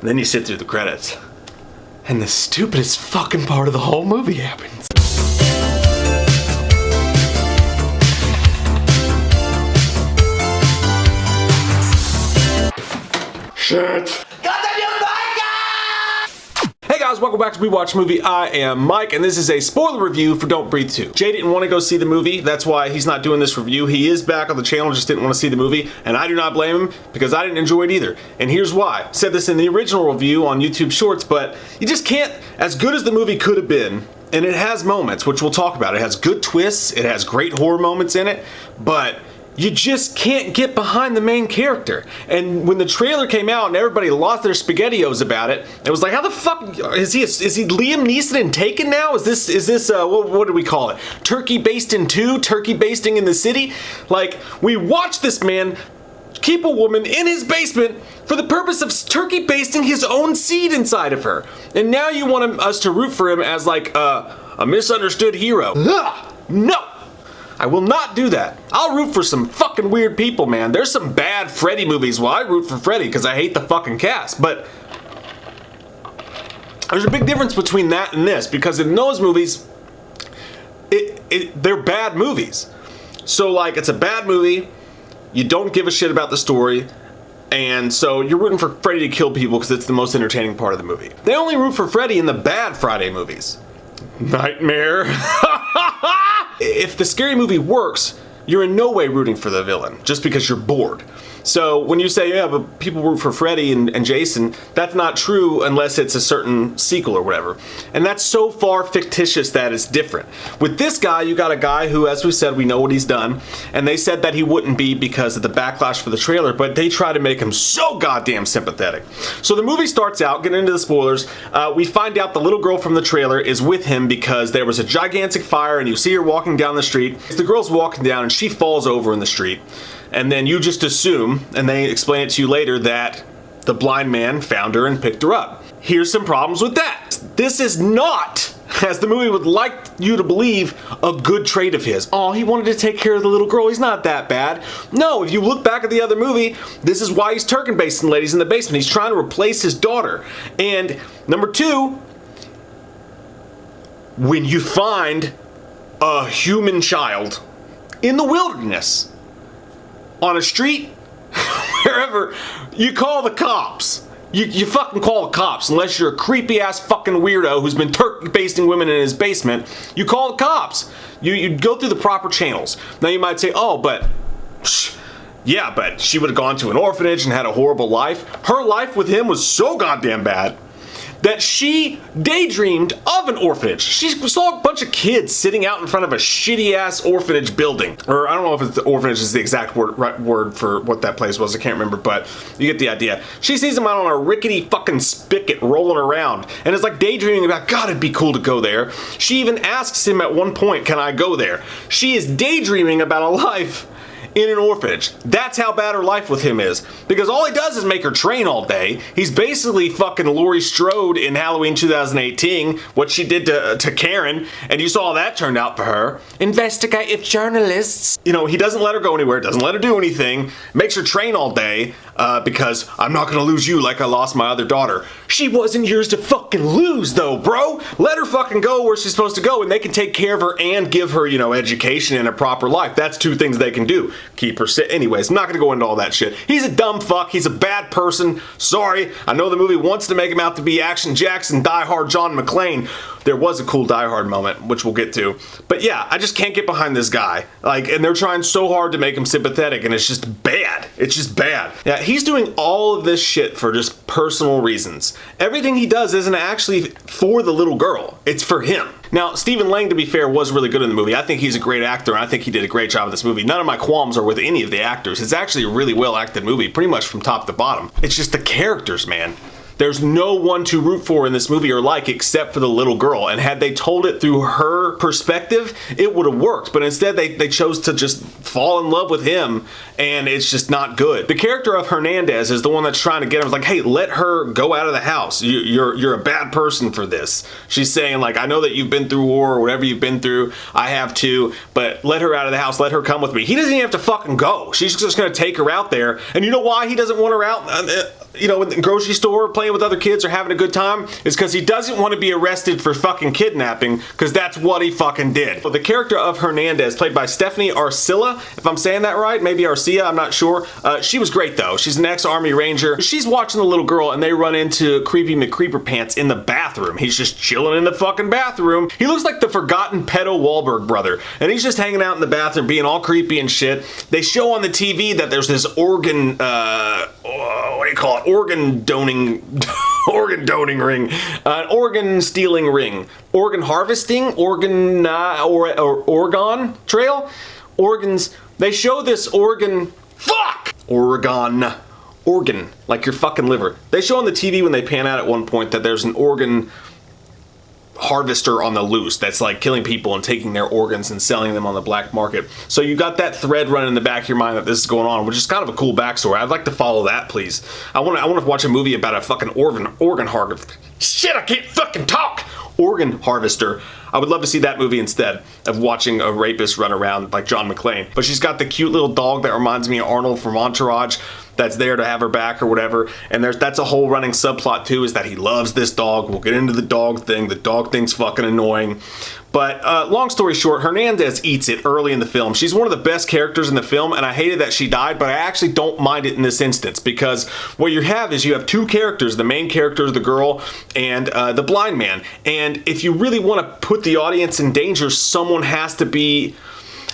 And then you sit through the credits, and the stupidest fucking part of the whole movie happens. Shit. Hey guys, welcome back to We Watch Movie. I am Mike, and this is a spoiler review for Don't Breathe 2. Jay didn't want to go see the movie, that's why he's not doing this review. He is back on the channel, just didn't want to see the movie, and I do not blame him, because I didn't enjoy it either. And here's why. I said this in the original review on YouTube Shorts, but you just can't, as good as the movie could have been, and it has moments, which we'll talk about. It has good twists, it has great horror moments in it, but you just can't get behind the main character. And when the trailer came out and everybody lost their SpaghettiOs about it, it was like, how the fuck is he Liam Neeson in Taken now? Is this what do we call it? Turkey basting 2? Turkey basting in the city? Like, we watched this man keep a woman in his basement for the purpose of turkey basting his own seed inside of her. And now you want us to root for him as like a misunderstood hero. Ugh, no! I will not do that. I'll root for some fucking weird people, man. There's some bad Freddy movies. Well, I root for Freddy because I hate the fucking cast. But there's a big difference between that and this, because in those movies, they're bad movies. So, like, it's a bad movie. You don't give a shit about the story. And so you're rooting for Freddy to kill people because it's the most entertaining part of the movie. They only root for Freddy in the bad Friday movies. Nightmare. If the scary movie works, you're in no way rooting for the villain, just because you're bored. So when you say, yeah, but people root for Freddy and Jason, that's not true unless it's a certain sequel or whatever. And that's so far fictitious that it's different. With this guy, you got a guy who, as we said, we know what he's done, and they said that he wouldn't be because of the backlash for the trailer, but they try to make him so goddamn sympathetic. So the movie starts out, getting into the spoilers, we find out the little girl from the trailer is with him because there was a gigantic fire and you see her walking down the street. The girl's walking down and she falls over in the street. And then you just assume, and they explain it to you later, that the blind man found her and picked her up. Here's some problems with that. This is not, as the movie would like you to believe, a good trait of his. Oh, he wanted to take care of the little girl. He's not that bad. No, if you look back at the other movie, this is why he's turkey basting ladies in the basement. He's trying to replace his daughter. And number two, when you find a human child in the wilderness, on a street, wherever, you call the cops. You fucking call the cops, unless you're a creepy ass fucking weirdo who's been turkey basting women in his basement. You call the cops. You go through the proper channels. Now you might say, oh, but yeah, but she would have gone to an orphanage and had a horrible life. Her life with him was so goddamn bad that she daydreamed of an orphanage. She saw a bunch of kids sitting out in front of a shitty-ass orphanage building. Or I don't know if it's the orphanage is the exact word for what that place was. I can't remember, but you get the idea. She sees him out on a rickety fucking spigot rolling around and is like daydreaming about, God, it'd be cool to go there. She even asks him at one point, can I go there? She is daydreaming about a life in an orphanage. That's how bad her life with him is. Because all he does is make her train all day. He's basically fucking Laurie Strode in Halloween 2018, what she did to Karen, and you saw how that turned out for her. Investigative journalists. You know, he doesn't let her go anywhere, doesn't let her do anything, makes her train all day, because I'm not gonna lose you like I lost my other daughter. She wasn't yours to fucking lose though, bro. Let her fucking go where she's supposed to go, and they can take care of her and give her, you know, education and a proper life. That's two things they can do. Keep her sit. Anyways, I'm not gonna go into all that shit. He's a dumb fuck. He's a bad person. Sorry. I know the movie wants to make him out to be Action Jackson, Die Hard John McClane. There was a cool Die Hard moment, which we'll get to. But yeah, I just can't get behind this guy. Like, and they're trying so hard to make him sympathetic, and it's just bad. It's just bad. Yeah, he's doing all of this shit for just personal reasons. Everything he does isn't actually for the little girl. It's for him. Now, Stephen Lang, to be fair, was really good in the movie. I think he's a great actor, and I think he did a great job in this movie. None of my qualms are with any of the actors. It's actually a really well-acted movie, pretty much from top to bottom. It's just the characters, man. There's no one to root for in this movie or like except for the little girl. And had they told it through her perspective, it would have worked. But instead, they chose to just fall in love with him, and it's just not good. The character of Hernandez is the one that's trying to get him. It's like, hey, let her go out of the house. You're a bad person for this. She's saying, like, I know that you've been through war or whatever you've been through. I have too. But let her out of the house. Let her come with me. He doesn't even have to fucking go. She's just going to take her out there. And you know why he doesn't want her out? you know, in the grocery store playing with other kids or having a good time is because he doesn't want to be arrested for fucking kidnapping, because that's what he fucking did. Well, the character of Hernandez, played by Stephanie Arcilla, if I'm saying that right, maybe Arcia, I'm not sure. She was great though. She's an ex-Army Ranger. She's watching the little girl and they run into Creepy McCreeper Pants in the bathroom. He's just chilling in the fucking bathroom. He looks like the forgotten pedo Wahlberg brother, and he's just hanging out in the bathroom being all creepy and shit. They show on the TV that there's this organ, what do you call it? Organ doning ring, an organ stealing ring, organ harvesting, organ trail, organs. They show this organ, organ, like your fucking liver. They show on the TV when they pan out at one point that there's an organ harvester on the loose that's like killing people and taking their organs and selling them on the black market. So you got that thread running in the back of your mind that this is going on, which is kind of a cool backstory. I'd like to follow that, please. I want to watch a movie about a fucking organ harvester. Shit, I can't fucking talk. Organ harvester. I would love to see that movie instead of watching a rapist run around like John McClane. But she's got the cute little dog that reminds me of Arnold from Entourage that's there to have her back or whatever. And that's a whole running subplot too, is that he loves this dog. We'll get into the dog thing. The dog thing's fucking annoying. But long story short, Hernandez eats it early in the film. She's one of the best characters in the film, and I hated that she died, but I actually don't mind it in this instance, because what you have two characters. The main character, the girl, and the blind man. And if you really want to put the audience in danger, someone has to be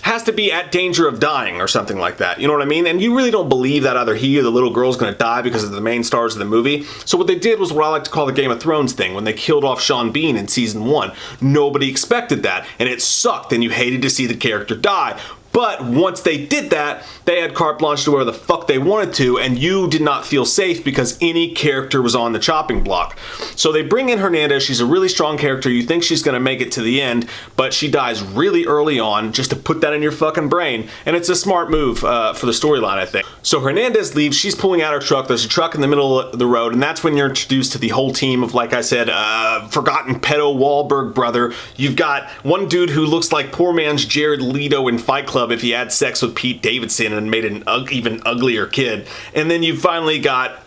at danger of dying or something like that. You know what I mean? And you really don't believe that either he or the little girl is going to die because of the main stars of the movie. So what they did was what I like to call the Game of Thrones thing, when they killed off Sean Bean in season 1. Nobody expected that, and it sucked, and you hated to see the character die. But once they did that, they had carte blanche to where the fuck they wanted to, and you did not feel safe because any character was on the chopping block. So they bring in Hernandez. She's a really strong character. You think she's gonna make it to the end, but she dies really early on, just to put that in your fucking brain. And it's a smart move for the storyline, I think. So Hernandez leaves. She's pulling out her truck. There's a truck in the middle of the road, and that's when you're introduced to the whole team of, like I said, forgotten pedo Wahlberg brother. You've got one dude who looks like poor man's Jared Leto in Fight Club if he had sex with Pete Davidson and made an even uglier kid. And then you finally got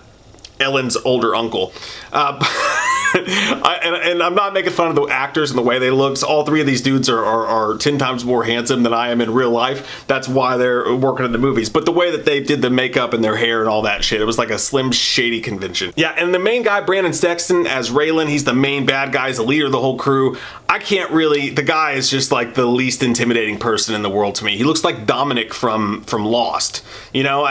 Ellen's older uncle. And I'm not making fun of the actors and the way they look. So all three of these dudes are 10 times more handsome than I am in real life. That's why they're working in the movies. But the way that they did the makeup and their hair and all that shit, it was like a Slim Shady convention. Yeah, and the main guy, Brandon Sexton, as Raylan, he's the main bad guy. He's the leader of the whole crew. The guy is just like the least intimidating person in the world to me. He looks like Dominic from Lost. You know,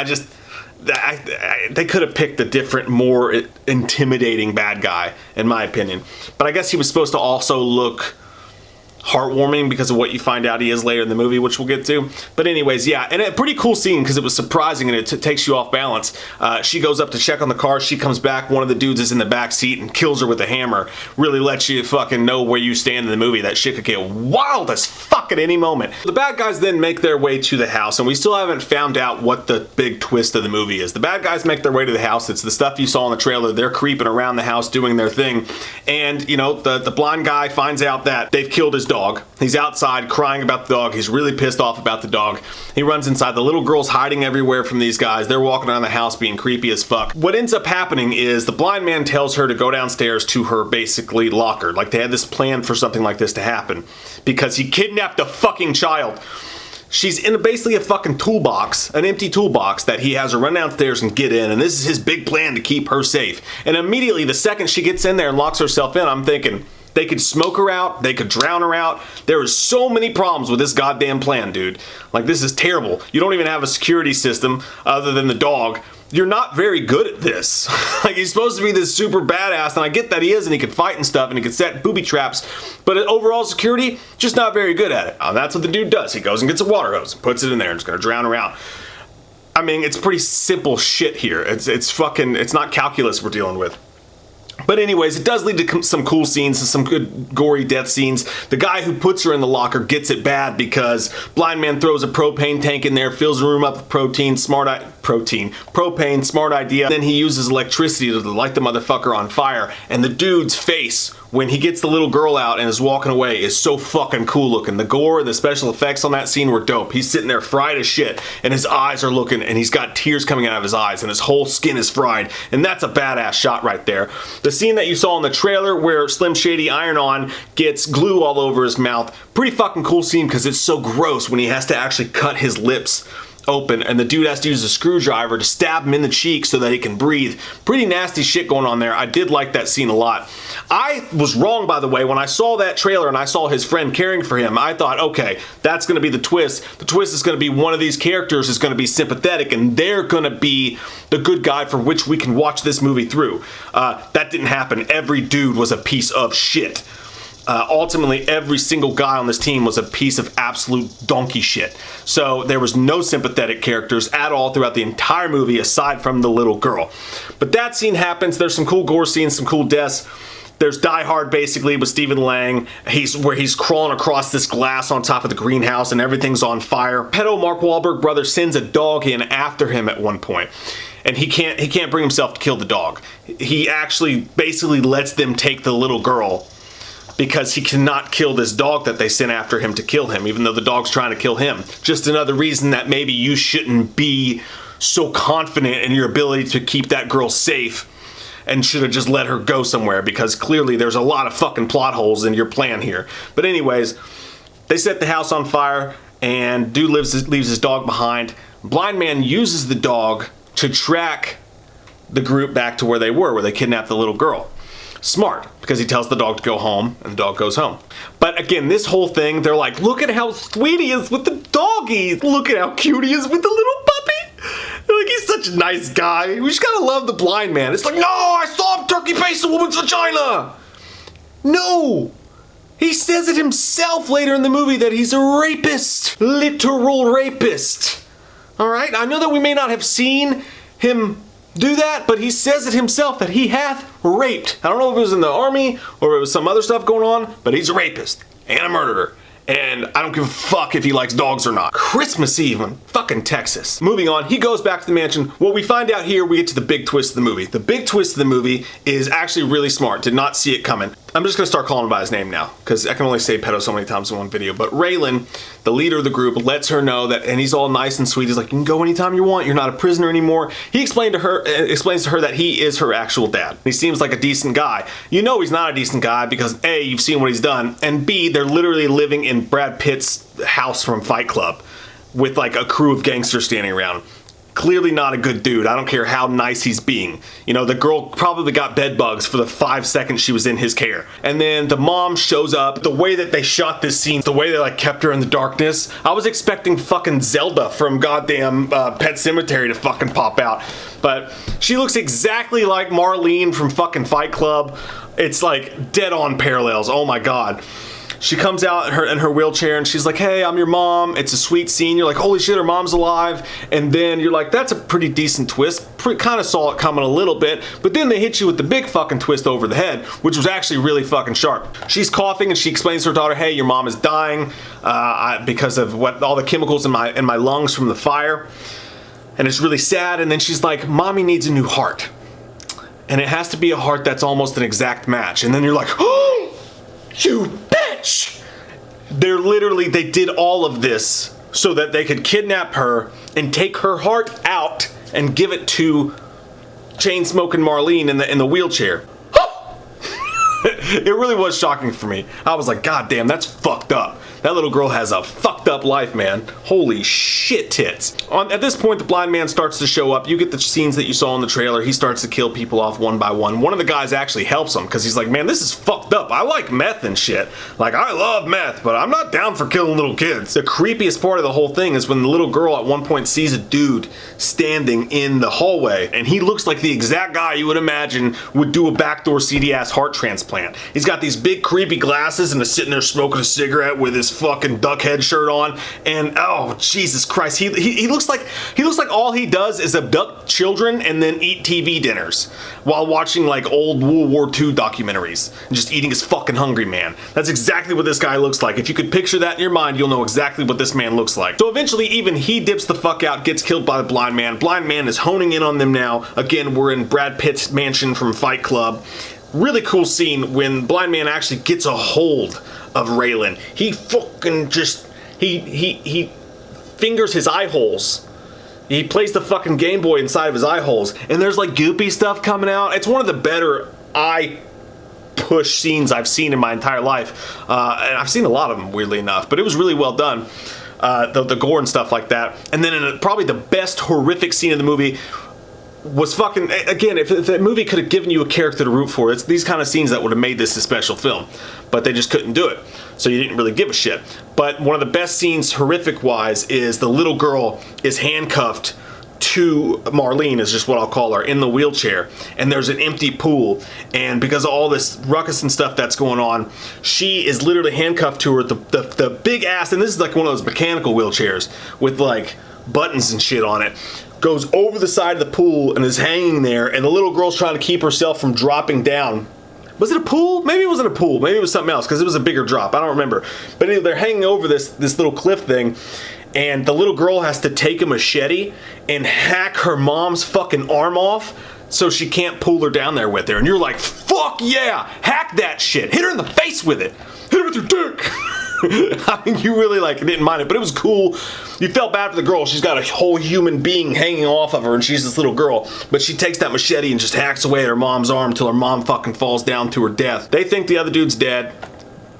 they could have picked a different, more intimidating bad guy, in my opinion. But I guess he was supposed to also look heartwarming because of what you find out he is later in the movie, which we'll get to. But anyways, yeah, and a pretty cool scene because it was surprising and it takes you off balance. She goes up to check on the car. She comes back. One of the dudes is in the back seat and kills her with a hammer. Really lets you fucking know where you stand in the movie. That shit could get wild as fuck at any moment. The bad guys then make their way to the house, and we still haven't found out what the big twist of the movie is. The bad guys make their way to the house. It's the stuff you saw in the trailer. They're creeping around the house doing their thing. And, you know, the blind guy finds out that they've killed his dog. He's outside crying about the dog. He's really pissed off about the dog. He runs inside. The little girl's hiding everywhere from these guys. They're walking around the house being creepy as fuck. What ends up happening is the blind man tells her to go downstairs to her basically locker. Like they had this plan for something like this to happen because he kidnapped a fucking child. She's in basically a fucking toolbox, an empty toolbox that he has her run downstairs and get in, and this is his big plan to keep her safe. And immediately, the second she gets in there and locks herself in, I'm thinking, they could smoke her out, they could drown her out. There is so many problems with this goddamn plan, dude. Like, this is terrible. You don't even have a security system other than the dog. You're not very good at this. Like, he's supposed to be this super badass, and I get that he is, and he can fight and stuff, and he can set booby traps, but overall security, just not very good at it. And that's what the dude does. He goes and gets a water hose, puts it in there, and it's gonna drown her out. I mean, it's pretty simple shit here. It's not calculus we're dealing with. But anyways, it does lead to some cool scenes and some good gory death scenes. The guy who puts her in the locker gets it bad because blind man throws a propane tank in there, fills the room up with protein. Smart propane, smart idea. Then he uses electricity to light the motherfucker on fire, and the dude's face when he gets the little girl out and is walking away is so fucking cool looking. The gore and the special effects on that scene were dope. He's sitting there fried as shit, and his eyes are looking, and he's got tears coming out of his eyes, and his whole skin is fried, and that's a badass shot right there. The scene that you saw in the trailer where Slim Shady Iron-On gets glue all over his mouth, pretty fucking cool scene because it's so gross when he has to actually cut his lips open and the dude has to use a screwdriver to stab him in the cheek so that he can breathe. Pretty nasty shit going on there. I did like that scene a lot. I was wrong, by the way, when I saw that trailer and I saw his friend caring for him. I thought, okay, that's going to be the twist. The twist is going to be one of these characters is going to be sympathetic and they're going to be the good guy for which we can watch this movie through. That didn't happen. Every dude was a piece of shit. Ultimately, every single guy on this team was a piece of absolute donkey shit. So there was no sympathetic characters at all throughout the entire movie aside from the little girl. But that scene happens. There's some cool gore scenes, some cool deaths. There's Die Hard basically with Stephen Lang. Where he's crawling across this glass on top of the greenhouse and everything's on fire. Pedo Mark Wahlberg brother sends a dog in after him at one point. And he can't bring himself to kill the dog. He actually basically lets them take the little girl because he cannot kill this dog that they sent after him to kill him, even though the dog's trying to kill him. Just another reason that maybe you shouldn't be so confident in your ability to keep that girl safe and should have just let her go somewhere, because clearly there's a lot of fucking plot holes in your plan here. But anyways, they set the house on fire and dude leaves his dog behind. Blind man uses the dog to track the group back to where they kidnapped the little girl. Smart, because he tells the dog to go home, and the dog goes home. But again, this whole thing, they're like, look at how sweet he is with the doggy. Look at how cute he is with the little puppy. They're like, he's such a nice guy. We just gotta love the blind man. It's like, no, I saw him turkey baste a woman's vagina. No. He says it himself later in the movie that he's a rapist. Literal rapist. All right? I know that we may not have seen him do that, but he says it himself that he hath raped. I don't know if it was in the army or it was some other stuff going on, but he's a rapist and a murderer. And I don't give a fuck if he likes dogs or not. Christmas Eve in fucking Texas. Moving on, he goes back to the mansion. What we find out here, we get to the big twist of the movie. The big twist of the movie is actually really smart. Did not see it coming. I'm just gonna start calling him by his name now, because I can only say pedo so many times in one video. But Raylan, the leader of the group, lets her know that, and he's all nice and sweet. He's like, you can go anytime you want. You're not a prisoner anymore. He explains to her that he is her actual dad. He seems like a decent guy. You know he's not a decent guy because A, you've seen what he's done, and B, they're literally living in Brad Pitt's house from Fight Club with like a crew of gangsters standing around. Clearly not a good dude. I don't care how nice he's being. You know, the girl probably got bed bugs for the 5 seconds she was in his care. And then the mom shows up. The way that they shot this scene, the way they like kept her in the darkness, I was expecting fucking Zelda from goddamn Pet Sematary to fucking pop out. But she looks exactly like Marlene from fucking Fight Club. It's like dead on parallels. Oh my god. She comes out in her wheelchair and she's like, hey, I'm your mom. It's a sweet scene. You're like, holy shit, her mom's alive. And then you're like, that's a pretty decent twist. Kind of saw it coming a little bit. But then they hit you with the big fucking twist over the head, which was actually really fucking sharp. She's coughing and she explains to her daughter, hey, your mom is dying because of all the chemicals in my lungs from the fire. And it's really sad. And then she's like, mommy needs a new heart. And it has to be a heart that's almost an exact match. And then you're like, oh, you bitch! They did all of this so that they could kidnap her and take her heart out and give it to chain-smoking Marlene in the wheelchair. It really was shocking for me. I was like, god damn, that's fucked up. That little girl has a fucked up life, man. Holy shit tits. At this point, the blind man starts to show up. You get the scenes that you saw in the trailer. He starts to kill people off one by one. One of the guys actually helps him because he's like, man, this is fucked up. I like meth and shit. Like, I love meth, but I'm not down for killing little kids. The creepiest part of the whole thing is when the little girl at one point sees a dude standing in the hallway, and he looks like the exact guy you would imagine would do a backdoor CD-ass heart transplant. Man. He's got these big creepy glasses and is sitting there smoking a cigarette with his fucking duck head shirt on. And oh Jesus Christ, he looks like all he does is abduct children and then eat TV dinners while watching like old World War II documentaries and just eating his fucking hungry man. That's exactly what this guy looks like. If you could picture that in your mind, you'll know exactly what this man looks like. So eventually even he dips the fuck out, gets killed by the blind man. Blind man is honing in on them now. Again, we're in Brad Pitt's mansion from Fight Club. Really cool scene when blind man actually gets a hold of Raylan. He fucking just, he fingers his eye holes. He plays the fucking Game Boy inside of his eye holes, and there's like goopy stuff coming out. It's one of the better eye push scenes I've seen in my entire life, and I've seen a lot of them, weirdly enough, but it was really well done. The gore and stuff like that. And then probably the best horrific scene in the movie was fucking, again, if that movie could have given you a character to root for, it's these kind of scenes that would have made this a special film, but they just couldn't do it, so you didn't really give a shit. But one of the best scenes horrific wise is the little girl is handcuffed to Marlene, is just what I'll call her, in the wheelchair, and there's an empty pool, and because of all this ruckus and stuff that's going on, she is literally handcuffed to her, the big ass, and this is like one of those mechanical wheelchairs with like buttons and shit on it, goes over the side of the pool and is hanging there, and the little girl's trying to keep herself from dropping down. Was it a pool? Maybe it wasn't a pool. Maybe it was something else, because it was a bigger drop. I don't remember. But anyway, they're hanging over this little cliff thing, and the little girl has to take a machete and hack her mom's fucking arm off so she can't pull her down there with her. And you're like, fuck yeah! Hack that shit! Hit her in the face with it! Hit her with your dick! I mean, you really like didn't mind it, but it was cool. You felt bad for the girl. She's got a whole human being hanging off of her, and she's this little girl. But she takes that machete and just hacks away at her mom's arm till her mom fucking falls down to her death. They think the other dude's dead.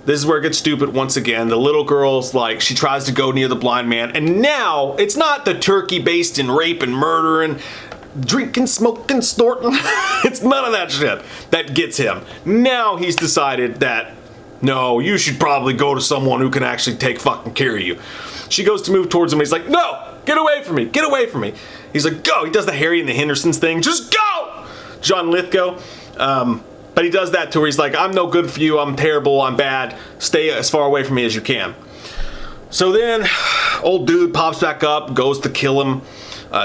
This is where it gets stupid once again. The little girl's like, she tries to go near the blind man, and now it's not the turkey based in rape and murder and drinking, smoking, snorting. It's none of that shit that gets him. Now he's decided that, no, you should probably go to someone who can actually take fucking care of you. She goes to move towards him. He's like, no, get away from me. Get away from me. He's like, go. He does the Harry and the Hendersons thing. Just go. John Lithgow. But he does that to her. He's like, I'm no good for you. I'm terrible. I'm bad. Stay as far away from me as you can. So then old dude pops back up, goes to kill him,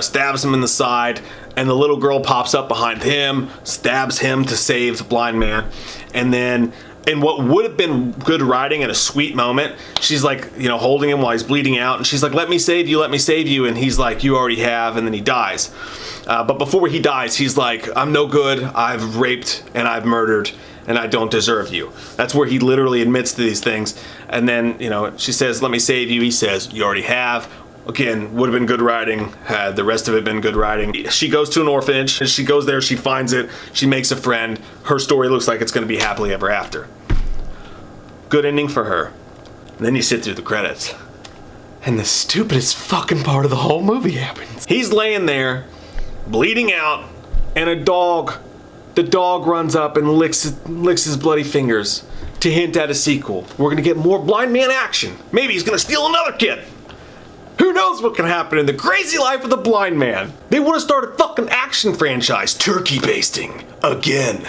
stabs him in the side, and the little girl pops up behind him, stabs him to save the blind man. And then in what would have been good writing and a sweet moment, she's like, you know, holding him while he's bleeding out, and she's like, let me save you, and he's like, you already have, and then he dies. But before he dies, he's like, I'm no good, I've raped and I've murdered, and I don't deserve you. That's where he literally admits to these things. And then, you know, she says, let me save you, he says, you already have. Again, would have been good writing had the rest of it been good writing. She goes to an orphanage, and she goes there, she finds it, she makes a friend. Her story looks like it's gonna be happily ever after. Good ending for her. And then you sit through the credits, and the stupidest fucking part of the whole movie happens. He's laying there, bleeding out, and the dog runs up and licks his bloody fingers to hint at a sequel. We're gonna get more blind man action. Maybe he's gonna steal another kid. Who knows what can happen in the crazy life of the blind man? They want to start a fucking action franchise. Turkey basting. Again.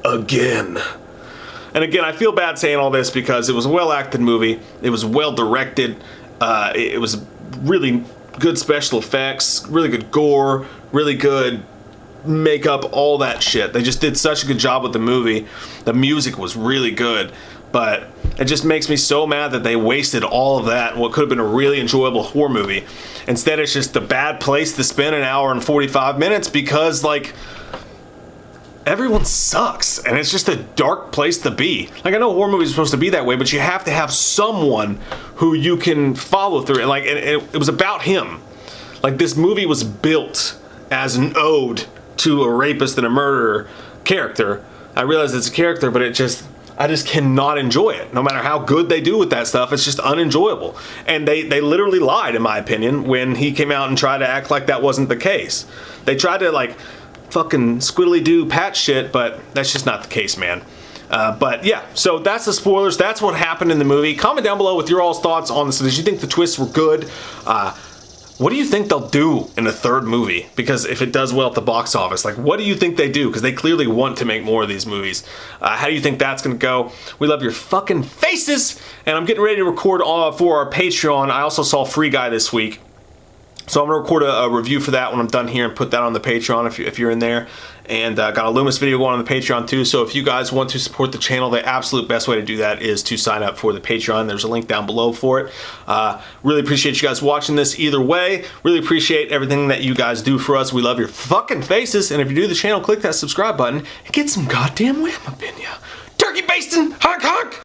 And again, I feel bad saying all this because it was a well-acted movie. It was well-directed. It was really good special effects, really good gore, really good makeup, all that shit. They just did such a good job with the movie. The music was really good. But it just makes me so mad that they wasted all of that in what could have been a really enjoyable horror movie. Instead, it's just a bad place to spend an hour and 45 minutes because, like, everyone sucks, and it's just a dark place to be. Like, I know horror movies are supposed to be that way, but you have to have someone who you can follow through. And like, it was about him. Like, this movie was built as an ode to a rapist and a murderer character. I realize it's a character, but I just cannot enjoy it. No matter how good they do with that stuff, it's just unenjoyable. And they literally lied, in my opinion, when he came out and tried to act like that wasn't the case. They tried to, like, fucking squiddly-do patch shit, but that's just not the case, man. But yeah, so that's the spoilers. That's what happened in the movie. Comment down below with your all's thoughts on this. Did you think the twists were good? what do you think they'll do in a third movie? Because if it does well at the box office, like, what do you think they do? Because they clearly want to make more of these movies. How do you think that's going to go? We love your fucking faces. And I'm getting ready to record for our Patreon. I also saw Free Guy this week. So I'm going to record a review for that when I'm done here and put that on the Patreon if you're in there. And got a Loomis video going on the Patreon too. So if you guys want to support the channel, the absolute best way to do that is to sign up for the Patreon. There's a link down below for it. Really appreciate you guys watching this either way. Really appreciate everything that you guys do for us. We love your fucking faces. And if you're new to the channel, click that subscribe button and get some goddamn wham up in ya. Turkey basting, honk honk.